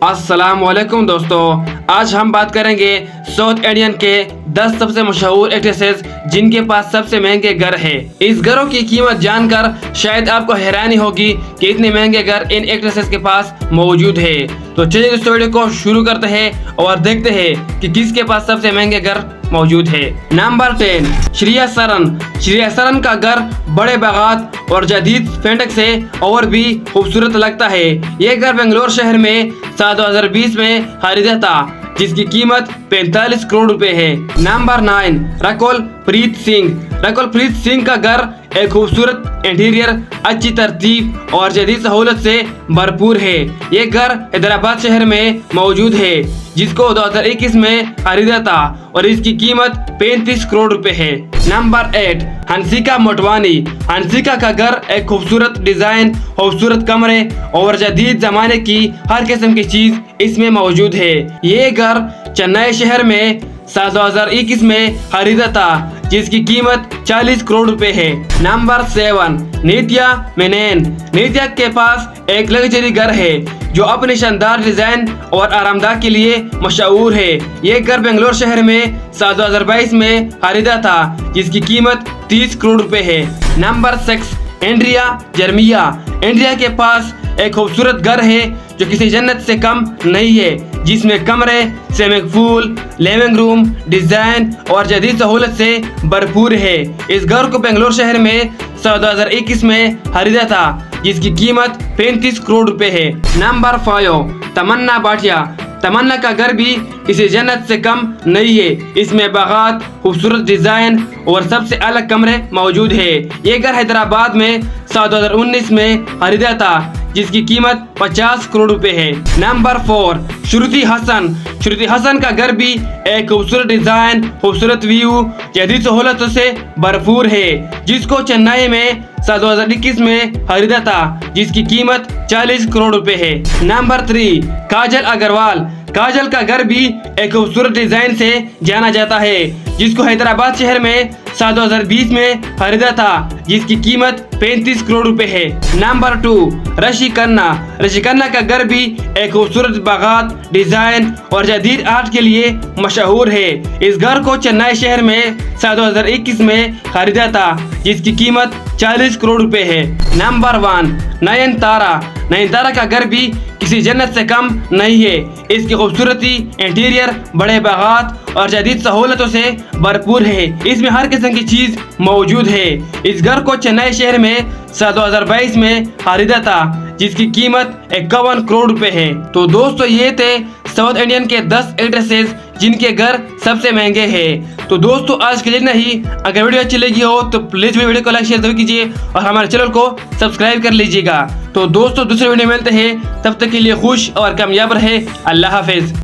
अस्सलामुअलैकुम दोस्तों, आज हम बात करेंगे साउथ इंडियन के 10 सबसे मशहूर एक्ट्रेसेस जिनके पास सबसे महंगे घर है। इस घरों की कीमत जानकर शायद आपको हैरानी होगी कि इतने महंगे घर इन एक्ट्रेसेस के पास मौजूद है। तो चलिए इस वीडियो को शुरू करते हैं और देखते हैं कि किसके पास सबसे महंगे घर मौजूद है। नंबर 10, श्रेया सरन। श्रेया सरन का घर बड़े बागात और जदीद फेंटक से और भी खूबसूरत लगता है। ये घर बेंगलोर शहर में साल 2020 में खरीदा था, जिसकी कीमत 45 करोड़ रुपए है। नंबर 9, रकुल प्रीत सिंह। रकुल प्रीत सिंह का घर एक खूबसूरत इंटीरियर, अच्छी तरतीब और जदीद सहूलत से भरपूर है। ये घर हैदराबाद शहर में मौजूद है, जिसको 2021 में खरीदा था और इसकी कीमत 35 करोड़ रुपए है। नंबर 8, हंसिका मोटवानी। हंसिका का घर एक खूबसूरत डिजाइन, खूबसूरत कमरे और जदीद जमाने की हर किस्म की चीज इसमें मौजूद है। ये घर चेन्नई शहर में साल 2021 में खरीदा था, जिसकी कीमत 40 करोड़ रुपए है। नंबर 7, नित्या मेनन। नित्या के पास एक लग्जरी घर है जो अपने शानदार डिजाइन और आरामदायक के लिए मशहूर है। ये घर बेंगलोर शहर में साल 2022 में खरीदा था, जिसकी कीमत 30 करोड़ रुपए है। Number 6, Andrea जर्मिया। एंड्रिया के पास एक खूबसूरत घर है जो किसी जन्नत से कम नहीं है, जिसमें कमरे, swimming pool, living room, design और जदीद सहूलत से भरपूर है। इस घर को बेंगलोर शहर में साल 2021 में खरीदा था, जिसकी कीमत 35 करोड़ रुपए है। नंबर 5, तमन्ना भाटिया। तमन्ना का घर भी किसी जन्नत से कम नहीं है। इसमें बागात, खूबसूरत डिजाइन और सबसे अलग कमरे मौजूद है। ये घर हैदराबाद में साल 2019 में खरीदा था, जिसकी कीमत 50 करोड़ रुपए है। नंबर 4, श्रुति हसन। श्रुति हसन का घर भी एक खूबसूरत डिजाइन, खूबसूरत व्यू, जदीद सहूलतों से भरपूर है, जिसको चेन्नई में साल 2021 में खरीदा था, जिसकी कीमत 40 करोड़ रुपए है। नंबर 3, काजल अग्रवाल। काजल का घर भी एक खूबसूरत डिजाइन से जाना जाता है, जिसको हैदराबाद शहर में साल 2020 में खरीदा था, जिसकी कीमत 35 करोड़ रुपए है। नंबर 2, ऋषि खन्ना। ऋषि खन्ना का घर भी एक खूबसूरत बागात, डिजाइन और जदीद आर्ट के लिए मशहूर है। इस घर को चेन्नई शहर में साल 2021 में खरीदा था, जिसकी कीमत 40 करोड़ रुपए है। नंबर 1, नयनतारा। नयनतारा का घर भी किसी जन्नत से कम नहीं है। इसकी खूबसूरती, इंटीरियर, बड़े बागात और जदीद सहूलतों से भरपूर है। इसमें हर किस्म की चीज मौजूद है। इस घर को चेन्नई शहर में साल 2022 में खरीदा था, जिसकी कीमत 51 करोड़ रुपए है। तो दोस्तों, ये थे साउथ इंडियन के 10 एक्ट्रेसेस जिनके घर सबसे महंगे हैं। तो दोस्तों, आज के लिए नहीं। अगर वीडियो अच्छी लगी हो तो प्लीज वीडियो को लाइक शेयर जरूर कीजिए और हमारे चैनल को सब्सक्राइब कर लीजिएगा। तो दोस्तों, दूसरे वीडियो में मिलते हैं, तब तक के लिए खुश और कामयाब रहे। अल्लाह हाफिज।